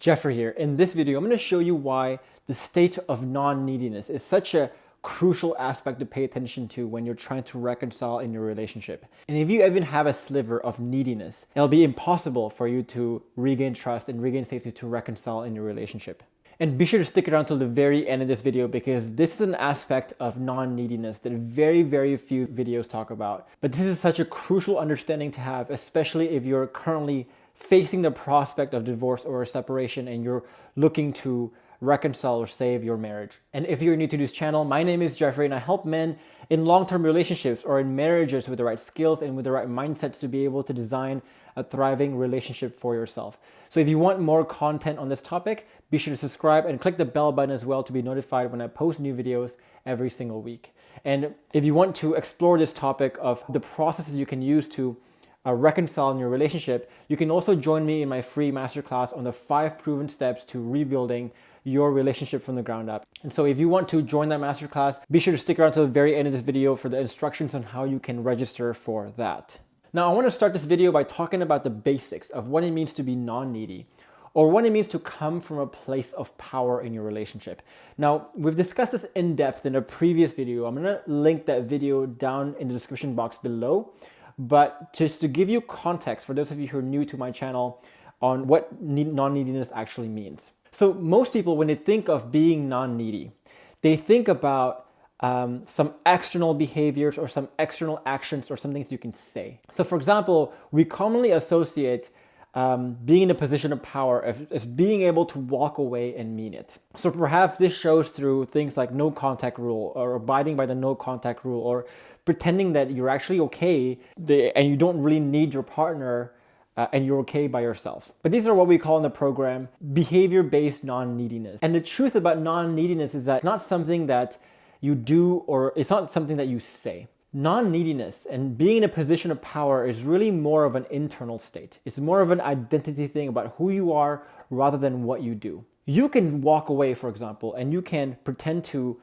Geoffrey here. In this video, I'm going to show you why the state of non-neediness is such a crucial aspect to pay attention to when you're trying to reconcile in your relationship. And if you even have a sliver of neediness, it'll be impossible for you to regain trust and regain safety to reconcile in your relationship. And be sure to stick around till the very end of this video because this is an aspect of non-neediness that very few videos talk about. But this is such a crucial understanding to have, especially if you're currently facing the prospect of divorce or a separation and you're looking to reconcile or save your marriage. And if you're new to this channel, my name is Geoffrey and I help men in long-term relationships or in marriages with the right skills and with the right mindsets to be able to design a thriving relationship for yourself. So if you want more content on this topic, be sure to subscribe and click the bell button as well to be notified when I post new videos every single week. And if you want to explore this topic of the processes you can use to reconcile in your relationship, you can also join me in my free masterclass on the 5 proven steps to rebuilding your relationship from the ground up. And so if you want to join that masterclass, be sure to stick around to the very end of this video for the instructions on how you can register for that. Now, I want to start this video by talking about the basics of what it means to be non-needy, or what it means to come from a place of power in your relationship. Now, we've discussed this in depth in a previous video. I'm gonna link that video down in the description box below. But just to give you context for those of you who are new to my channel on what non-neediness actually means. So most people, when they think of being non-needy, they think about some external behaviors or some external actions or some things you can say. So for example, we commonly associate being in a position of power as being able to walk away and mean it. So perhaps this shows through things like no contact rule or abiding by the no contact rule or pretending that you're actually okay and you don't really need your partner and you're okay by yourself. But these are what we call in the program behavior-based non-neediness. And the truth about non-neediness is that it's not something that you do or it's not something that you say. Non-neediness and being in a position of power is really more of an internal state. It's more of an identity thing about who you are rather than what you do. You can walk away, for example, and you can pretend to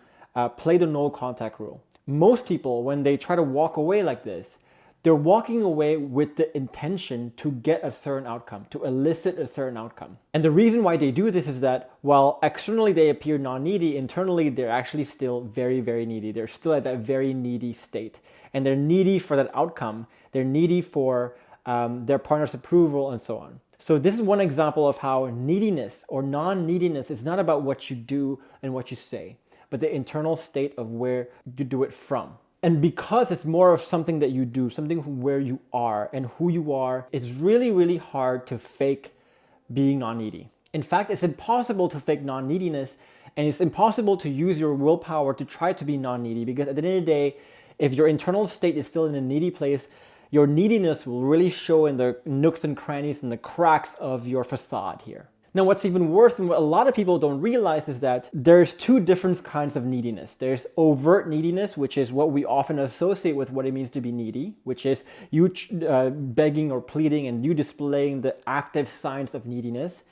play the no contact rule. Most people, when they try to walk away like this, they're walking away with the intention to get a certain outcome, to elicit a certain outcome. And the reason why they do this is that while externally they appear non-needy, internally they're actually still very needy. They're still at that very needy state. And they're needy for that outcome. They're needy for their partner's approval and so on. So this is one example of how neediness or non-neediness is not about what you do and what you say, but the internal state of where you do it from. And because it's more of something that you do, something where you are and who you are, it's really hard to fake being non-needy. In fact, it's impossible to fake non-neediness and it's impossible to use your willpower to try to be non-needy because at the end of the day, if your internal state is still in a needy place, your neediness will really show in the nooks and crannies and the cracks of your facade here. Now, what's even worse and what a lot of people don't realize is that there's 2 different kinds of neediness. There's overt neediness, which is what we often associate with what it means to be needy, which is you begging or pleading and you displaying the active signs of neediness.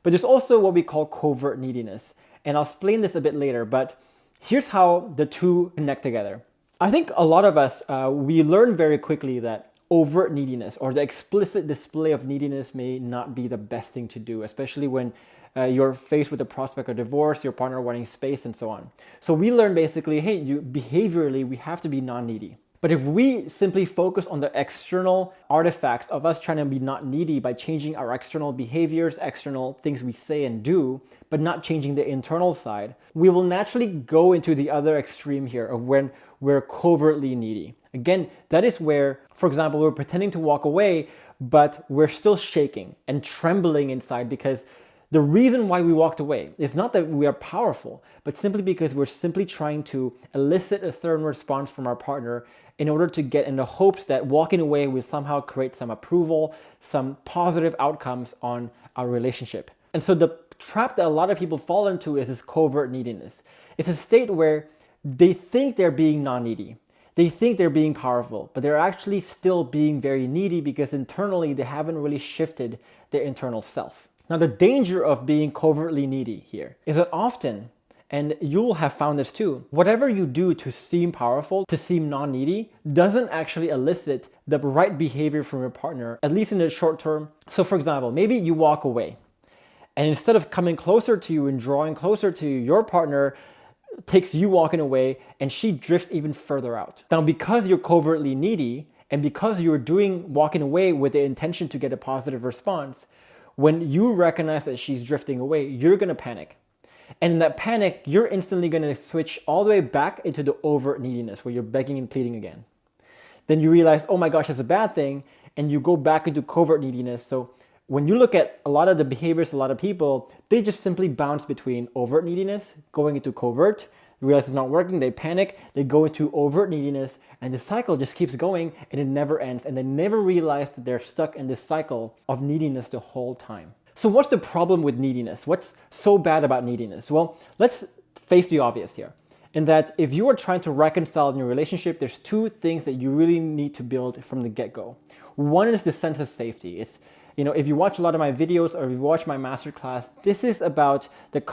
But there's also what we call covert neediness. And I'll explain this a bit later, but here's how the 2 connect together. I think a lot of us, we learn very quickly that overt neediness or the explicit display of neediness may not be the best thing to do, especially when you're faced with the prospect of divorce, your partner wanting space and so on. So we learn basically, hey, behaviorally, we have to be non-needy. But if we simply focus on the external artifacts of us trying to be not needy by changing our external behaviors, external things we say and do, but not changing the internal side, we will naturally go into the other extreme here of when we're covertly needy. Again, that is where, for example, we're pretending to walk away, but we're still shaking and trembling inside because the reason why we walked away is not that we are powerful, but simply because we're simply trying to elicit a certain response from our partner in order to get in the hopes that walking away will somehow create some approval, some positive outcomes on our relationship. And so the trap that a lot of people fall into is this covert neediness. It's a state where they think they're being non-needy. They think they're being powerful, but they're actually still being very needy because internally they haven't really shifted their internal self. Now, the danger of being covertly needy here is that often, and you'll have found this too, whatever you do to seem powerful, to seem non-needy, doesn't actually elicit the right behavior from your partner, at least in the short term. So for example, maybe you walk away And instead of coming closer to you and drawing closer to you, your partner takes you walking away and she drifts even further out. Now, because you're covertly needy and because you're walking away with the intention to get a positive response, when you recognize that she's drifting away, you're gonna panic. And in that panic, you're instantly gonna switch all the way back into the overt neediness where you're begging and pleading again. Then you realize, oh my gosh, that's a bad thing, and you go back into covert neediness. So when you look at a lot of the behaviors, a lot of people, they just simply bounce between overt neediness, going into covert, realize it's not working, they panic, they go into overt neediness, and the cycle just keeps going and it never ends. And they never realize that they're stuck in this cycle of neediness the whole time. So what's the problem with neediness? What's so bad about neediness? Well, let's face the obvious here. In that if you are trying to reconcile in your relationship, there's two things that you really need to build from the get-go. One is the sense of safety. It's, if you watch a lot of my videos or if you watch my masterclass, this is about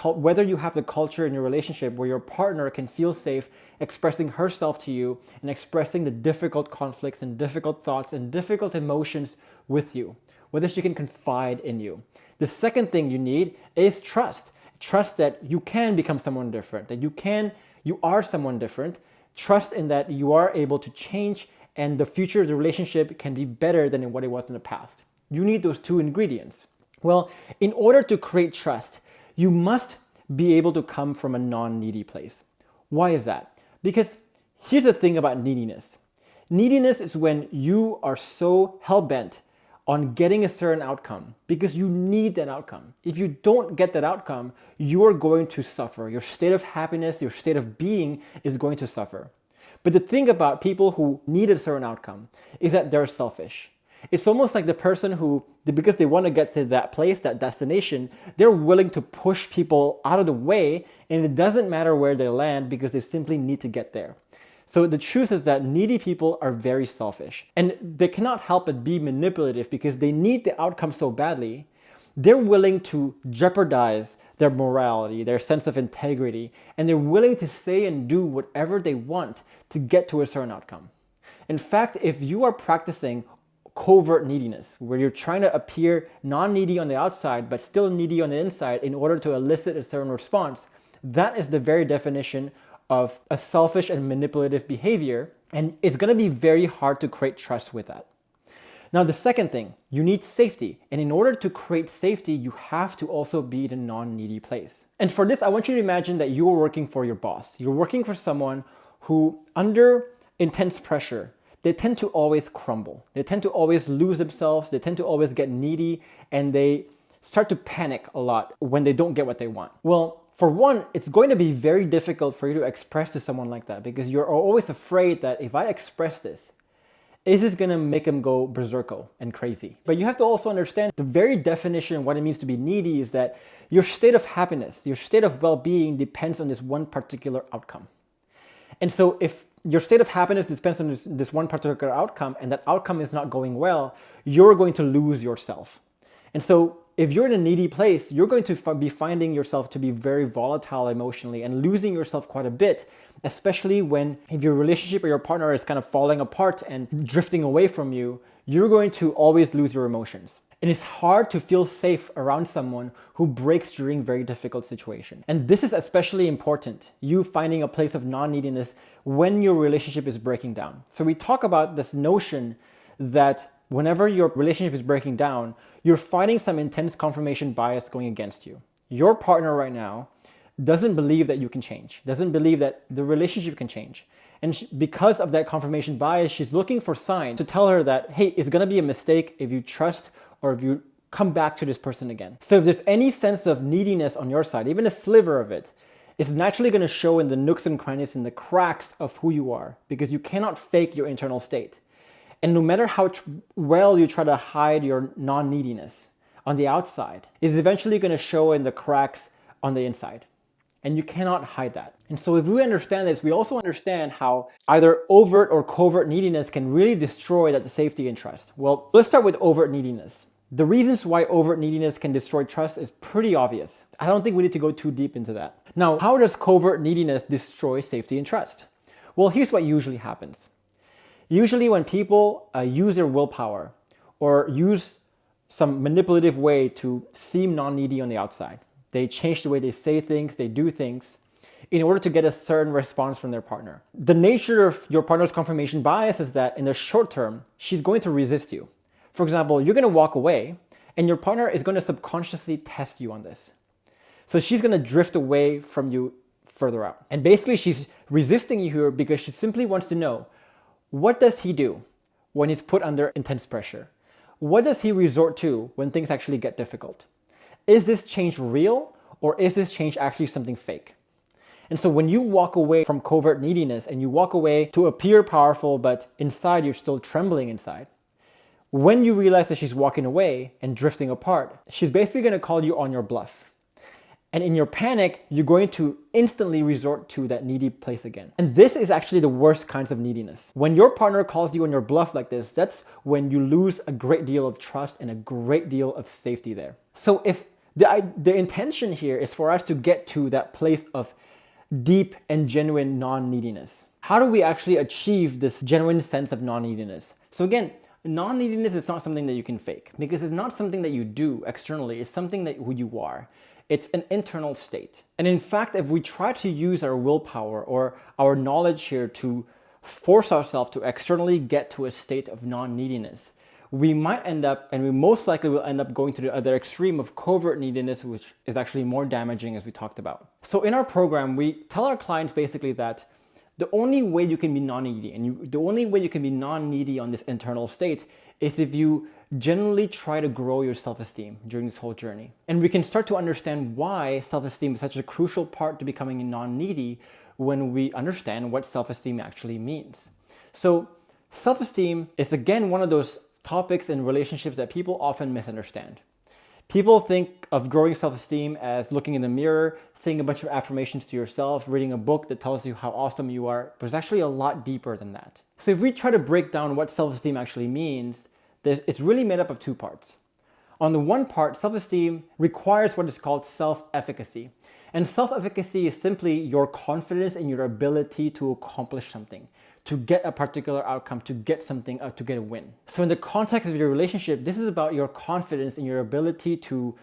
whether you have the culture in your relationship where your partner can feel safe expressing herself to you and expressing the difficult conflicts and difficult thoughts and difficult emotions with you, whether she can confide in you. The second thing you need is trust. Trust that you can become someone different, that you are someone different. Trust in that you are able to change and the future of the relationship can be better than what it was in the past. You need those two ingredients. Well, in order to create trust, you must be able to come from a non-needy place. Why is that? Because here's the thing about neediness. Neediness is when you are so hell-bent on getting a certain outcome because you need that outcome. If you don't get that outcome, you are going to suffer. Your state of happiness, your state of being is going to suffer. But the thing about people who need a certain outcome is that they're selfish. It's almost like the person who, because they want to get to that place, that destination, they're willing to push people out of the way, and it doesn't matter where they land because they simply need to get there. So the truth is that needy people are very selfish and they cannot help but be manipulative because they need the outcome so badly. They're willing to jeopardize their morality, their sense of integrity, and they're willing to say and do whatever they want to get to a certain outcome. In fact, if you are practicing covert neediness, where you're trying to appear non-needy on the outside but still needy on the inside in order to elicit a certain response, that is the very definition of a selfish and manipulative behavior, and it's going to be very hard to create trust with that. Now, the second thing, you need safety, and in order to create safety, you have to also be in a non-needy place. And for this, I want you to imagine that you are working for your boss. You're working for someone who, under intense pressure, they tend to always crumble. They tend to always lose themselves. They tend to always get needy, and they start to panic a lot when they don't get what they want. Well, for one, it's going to be very difficult for you to express to someone like that because you're always afraid that if I express this, is this going to make them go berserko and crazy? But you have to also understand the very definition of what it means to be needy is that your state of happiness, your state of well-being depends on this one particular outcome. And so if your state of happiness depends on this one particular outcome and that outcome is not going well, you're going to lose yourself. And so if you're in a needy place, you're going to be finding yourself to be very volatile emotionally and losing yourself quite a bit, especially if your relationship or your partner is kind of falling apart and drifting away from you, you're going to always lose your emotions. And it's hard to feel safe around someone who breaks during very difficult situations. And this is especially important, you finding a place of non-neediness when your relationship is breaking down. So we talk about this notion that whenever your relationship is breaking down, you're finding some intense confirmation bias going against you. Your partner right now doesn't believe that you can change, doesn't believe that the relationship can change. And because of that confirmation bias, she's looking for signs to tell her that, hey, it's gonna be a mistake if you trust or if you come back to this person again. So if there's any sense of neediness on your side, even a sliver of it, it's naturally gonna show in the nooks and crannies and the cracks of who you are because you cannot fake your internal state. And no matter how well you try to hide your non-neediness on the outside, it's eventually going to show in the cracks on the inside. And you cannot hide that. And so if we understand this, we also understand how either overt or covert neediness can really destroy that safety and trust. Well, let's start with overt neediness. The reasons why overt neediness can destroy trust is pretty obvious. I don't think we need to go too deep into that. Now, how does covert neediness destroy safety and trust? Well, here's what usually happens. Usually when people use their willpower or use some manipulative way to seem non-needy on the outside. They change the way they say things, they do things in order to get a certain response from their partner. The nature of your partner's confirmation bias is that in the short term, she's going to resist you. For example, you're going to walk away and your partner is going to subconsciously test you on this. So she's going to drift away from you further out. And basically she's resisting you here because she simply wants to know, what does he do when he's put under intense pressure? What does he resort to when things actually get difficult? Is this change real or is this change actually something fake? And so when you walk away from covert neediness and you walk away to appear powerful, but inside you're still trembling inside, when you realize that she's walking away and drifting apart, she's basically going to call you on your bluff. And in your panic, you're going to instantly resort to that needy place again. And this is actually the worst kinds of neediness. When your partner calls you on your bluff like this, that's when you lose a great deal of trust and a great deal of safety there. So if the intention here is for us to get to that place of deep and genuine non-neediness, how do we actually achieve this genuine sense of non-neediness? So again, non-neediness is not something that you can fake because it's not something that you do externally. It's something that who you are. It's an internal state. And in fact, if we try to use our willpower or our knowledge here to force ourselves to externally get to a state of non-neediness, we might end up, and we most likely will end up going to the other extreme of covert neediness, which is actually more damaging as we talked about. So in our program, we tell our clients basically that the only way you can be non-needy and the only way you can be non-needy on this internal state is if you generally try to grow your self-esteem during this whole journey. And we can start to understand why self-esteem is such a crucial part to becoming non-needy when we understand what self-esteem actually means. So self-esteem is again one of those topics in relationships that people often misunderstand. People think of growing self-esteem as looking in the mirror, saying a bunch of affirmations to yourself, reading a book that tells you how awesome you are, but it's actually a lot deeper than that. So if we try to break down what self-esteem actually means, it's really made up of two parts. On the one part, self-esteem requires what is called self-efficacy. And self-efficacy is simply your confidence in your ability to accomplish something, to get a particular outcome, to get something, to get a win. So in the context of your relationship, this is about your confidence in your ability to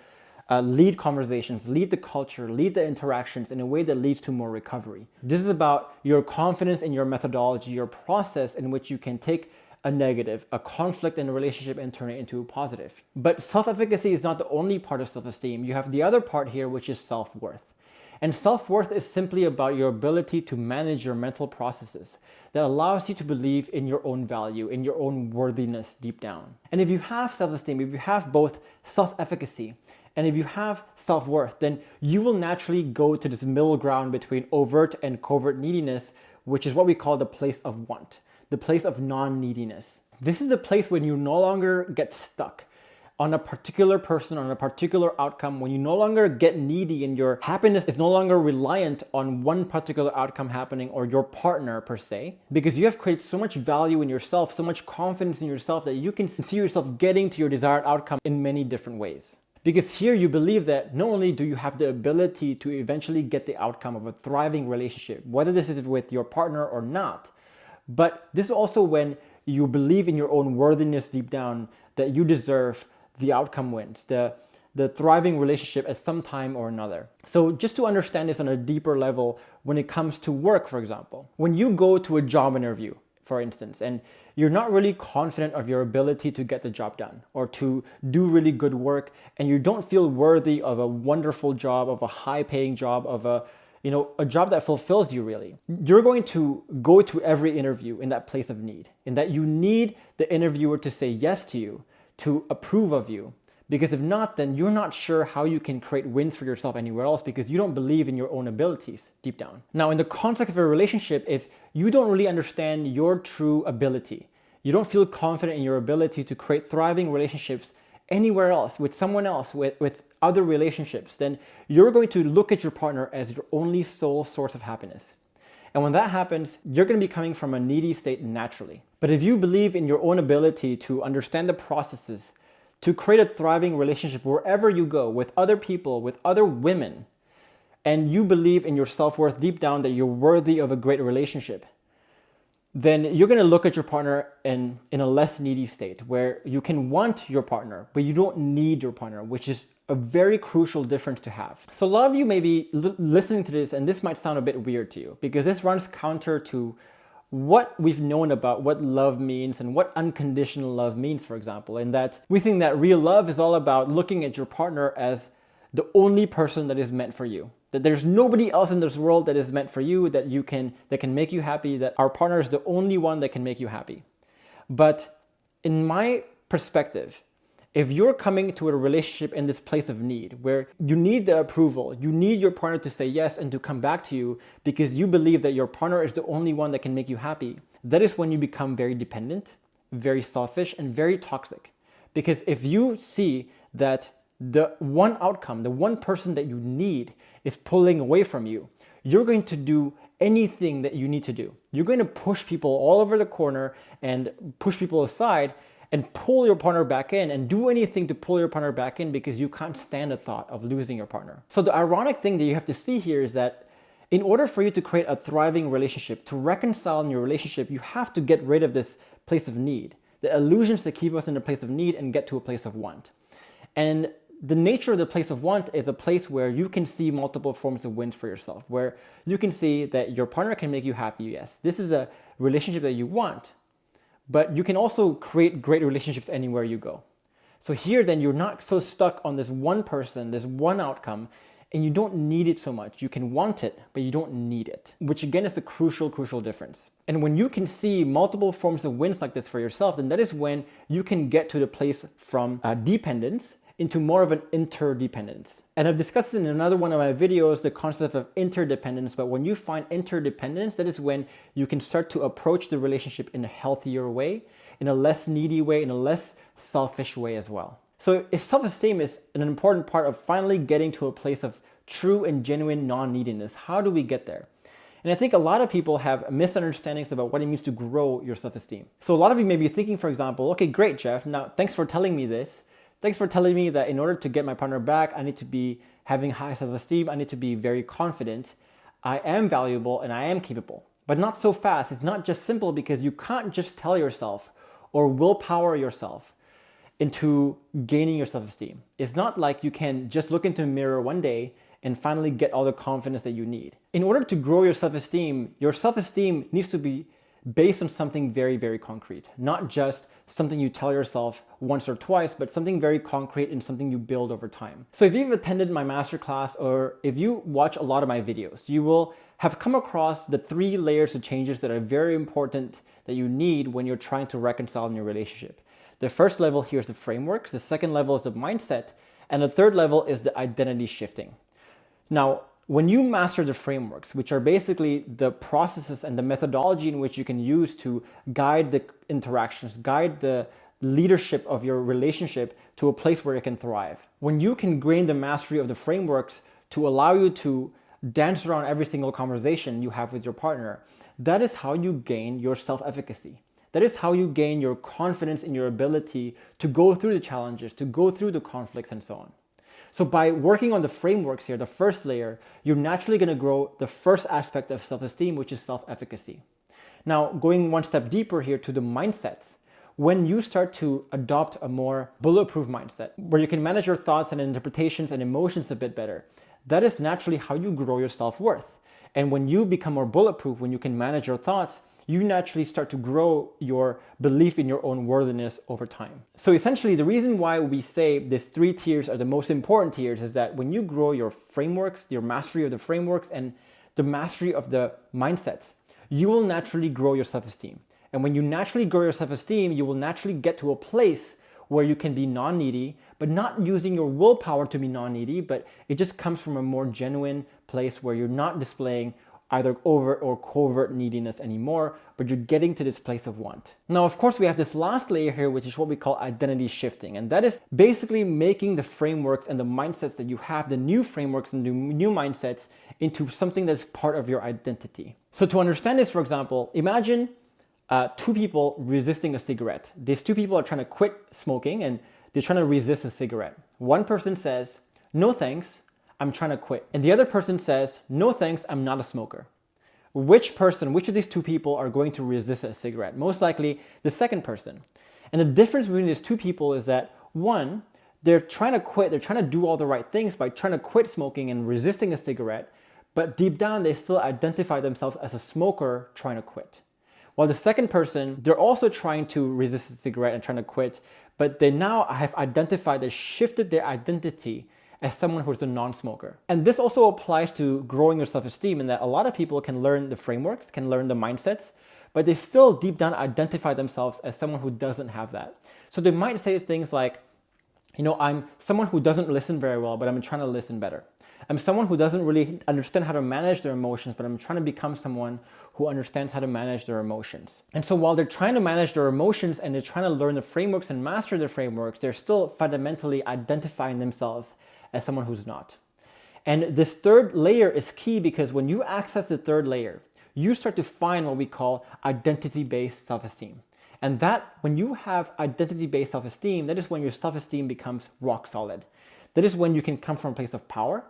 lead conversations, lead the culture, lead the interactions in a way that leads to more recovery. This is about your confidence in your methodology, your process in which you can take a negative, a conflict in a relationship and turn it into a positive. But self-efficacy is not the only part of self-esteem. You have the other part here, which is self-worth. And self-worth is simply about your ability to manage your mental processes that allows you to believe in your own value, in your own worthiness deep down. And if you have self-esteem, if you have both self-efficacy and if you have self-worth, then you will naturally go to this middle ground between overt and covert neediness, which is what we call the place of want, the place of non-neediness. This is a place when you no longer get stuck on a particular person, on a particular outcome, when you no longer get needy and your happiness is no longer reliant on one particular outcome happening or your partner per se, because you have created so much value in yourself, so much confidence in yourself that you can see yourself getting to your desired outcome in many different ways. Because here you believe that not only do you have the ability to eventually get the outcome of a thriving relationship, whether this is with your partner or not, but this is also when you believe in your own worthiness deep down that you deserve the outcome wins, the thriving relationship at some time or another. So just to understand this on a deeper level, when it comes to work, for example, when you go to a job interview, for instance, and you're not really confident of your ability to get the job done or to do really good work, and you don't feel worthy of a wonderful job, of a high-paying job, of a job that fulfills you really, you're going to go to every interview in that place of need, in that you need the interviewer to say yes to you, to approve of you. Because if not, then you're not sure how you can create wins for yourself anywhere else because you don't believe in your own abilities deep down. Now, in the context of a relationship, if you don't really understand your true ability, you don't feel confident in your ability to create thriving relationships anywhere else, with someone else, with other relationships, then you're going to look at your partner as your only sole source of happiness. And when that happens, you're going to be coming from a needy state naturally. But if you believe in your own ability to understand the processes, to create a thriving relationship wherever you go, with other people, with other women, and you believe in your self-worth deep down that you're worthy of a great relationship, then you're going to look at your partner in a less needy state where you can want your partner, but you don't need your partner, which is a very crucial difference to have. So a lot of you may be listening to this, and this might sound a bit weird to you because this runs counter to what we've known about what love means and what unconditional love means, for example, in that we think that real love is all about looking at your partner as the only person that is meant for you. That there's nobody else in this world that is meant for you, that can make you happy, that our partner is the only one that can make you happy. But in my perspective, if you're coming to a relationship in this place of need, where you need the approval, you need your partner to say yes and to come back to you because you believe that your partner is the only one that can make you happy, that is when you become very dependent, very selfish, and very toxic. Because if you see that the one outcome, the one person that you need is pulling away from you, you're going to do anything that you need to do. You're going to push people all over the corner and push people aside and pull your partner back in and do anything to pull your partner back in because you can't stand the thought of losing your partner. So the ironic thing that you have to see here is that in order for you to create a thriving relationship, to reconcile in your relationship, you have to get rid of this place of need, the illusions that keep us in a place of need and get to a place of want. And the nature of the place of want is a place where you can see multiple forms of wins for yourself, where you can see that your partner can make you happy. Yes, this is a relationship that you want, but you can also create great relationships anywhere you go. So here then you're not so stuck on this one person, this one outcome, and you don't need it so much. You can want it, but you don't need it, which again is the crucial difference. And when you can see multiple forms of wins like this for yourself, then that is when you can get to the place from dependence into more of an interdependence. And I've discussed in another one of my videos, the concept of interdependence, but when you find interdependence, that is when you can start to approach the relationship in a healthier way, in a less needy way, in a less selfish way as well. So if self-esteem is an important part of finally getting to a place of true and genuine non-neediness, how do we get there? And I think a lot of people have misunderstandings about what it means to grow your self-esteem. So a lot of you may be thinking, for example, okay, great, Jeff, now thanks for telling me this. Thanks for telling me that in order to get my partner back, I need to be having high self-esteem. I need to be very confident. I am valuable and I am capable. But not so fast. It's not just simple because you can't just tell yourself or willpower yourself into gaining your self-esteem. It's not like you can just look into a mirror one day and finally get all the confidence that you need. In order to grow your self-esteem needs to be based on something very, very concrete, not just something you tell yourself once or twice, but something very concrete and something you build over time. So if you've attended my masterclass or if you watch a lot of my videos, you will have come across the 3 layers of changes that are very important that you need when you're trying to reconcile in your relationship. The first level here is the frameworks, the second level is the mindset, and the third level is the identity shifting. Now, when you master the frameworks, which are basically the processes and the methodology in which you can use to guide the interactions, guide the leadership of your relationship to a place where it can thrive. When you can gain the mastery of the frameworks to allow you to dance around every single conversation you have with your partner, that is how you gain your self-efficacy. That is how you gain your confidence in your ability to go through the challenges, to go through the conflicts and so on. So by working on the frameworks here, the first layer, you're naturally going to grow the first aspect of self-esteem, which is self-efficacy. Now, going one step deeper here to the mindsets, when you start to adopt a more bulletproof mindset, where you can manage your thoughts and interpretations and emotions a bit better, that is naturally how you grow your self-worth. And when you become more bulletproof, when you can manage your thoughts, you naturally start to grow your belief in your own worthiness over time. So essentially, the reason why we say these 3 tiers are the most important tiers is that when you grow your frameworks, your mastery of the frameworks and the mastery of the mindsets, you will naturally grow your self-esteem. And when you naturally grow your self-esteem, you will naturally get to a place where you can be non-needy, but not using your willpower to be non-needy, but it just comes from a more genuine place where you're not displaying either overt or covert neediness anymore, but you're getting to this place of want. Now, of course, we have this last layer here, which is what we call identity shifting. And that is basically making the frameworks and the mindsets that you have, the new frameworks and the new mindsets, into something that's part of your identity. So to understand this, for example, imagine 2 people resisting a cigarette. These 2 people are trying to quit smoking and they're trying to resist a cigarette. One person says, "No thanks, I'm trying to quit." And the other person says, "No thanks, I'm not a smoker." which of these two people are going to resist a cigarette? Most likely the second person. And the difference between these two people is that one, they're trying to quit, they're trying to do all the right things by trying to quit smoking and resisting a cigarette, but deep down they still identify themselves as a smoker trying to quit. While the second person, they're also trying to resist a cigarette and trying to quit, but they now have identified, they shifted their identity as someone who's a non-smoker. And this also applies to growing your self-esteem, in that a lot of people can learn the frameworks, can learn the mindsets, but they still deep down identify themselves as someone who doesn't have that. So they might say things like, I'm someone who doesn't listen very well, but I'm trying to listen better. I'm someone who doesn't really understand how to manage their emotions, but I'm trying to become someone who understands how to manage their emotions. And so while they're trying to manage their emotions and they're trying to learn the frameworks and master the frameworks, they're still fundamentally identifying themselves as someone who's not. And this third layer is key, because when you access the third layer, you start to find what we call identity-based self-esteem. And that, when you have identity-based self-esteem, that is when your self-esteem becomes rock solid. That is when you can come from a place of power,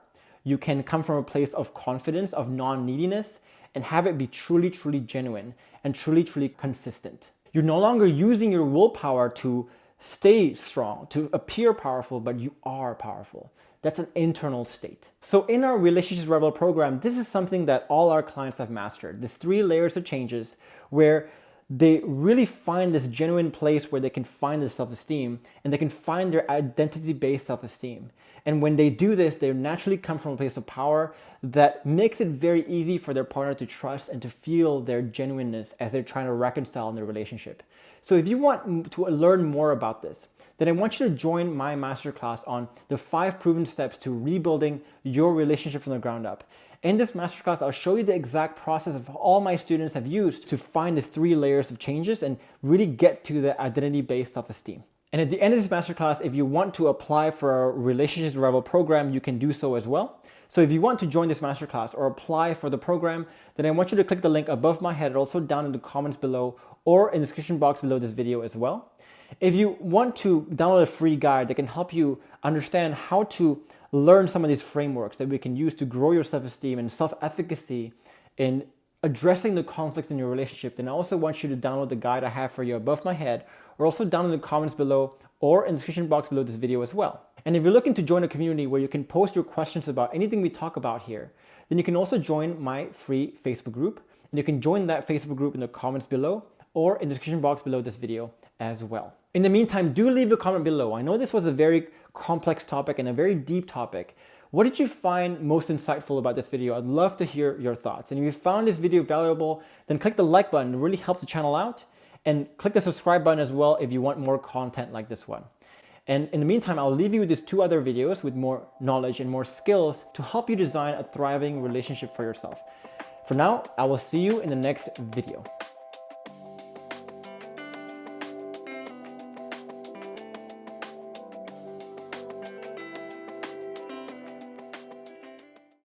you can come from a place of confidence, of non-neediness, and have it be truly, truly genuine and truly, truly consistent. You're no longer using your willpower to stay strong, to appear powerful, but you are powerful. That's an internal state. So in our Relationships Rebel program, this is something that all our clients have mastered. These 3 layers of changes where they really find this genuine place where they can find the self-esteem and they can find their identity-based self-esteem. And when they do this, they naturally come from a place of power that makes it very easy for their partner to trust and to feel their genuineness as they're trying to reconcile in their relationship. So if you want to learn more about this, then I want you to join my masterclass on the 5 proven steps to rebuilding your relationship from the ground up. In this masterclass, I'll show you the exact process of all my students have used to find these 3 layers of changes and really get to the identity-based self-esteem. And at the end of this masterclass, if you want to apply for our Relationships Rebel program, you can do so as well. So if you want to join this masterclass or apply for the program, then I want you to click the link above my head, also down in the comments below or in the description box below this video as well. If you want to download a free guide that can help you understand how to learn some of these frameworks that we can use to grow your self-esteem and self-efficacy in addressing the conflicts in your relationship, then I also want you to download the guide I have for you above my head, or also down in the comments below or in the description box below this video as well. And if you're looking to join a community where you can post your questions about anything we talk about here, then you can also join my free Facebook group. And you can join that Facebook group in the comments below or in the description box below this video as well. In the meantime, do leave a comment below. I know this was a very complex topic and a very deep topic. What did you find most insightful about this video? I'd love to hear your thoughts. And if you found this video valuable, then click the like button. It really helps the channel out. And click the subscribe button as well if you want more content like this one. And in the meantime, I'll leave you with these 2 other videos with more knowledge and more skills to help you design a thriving relationship for yourself. For now, I will see you in the next video.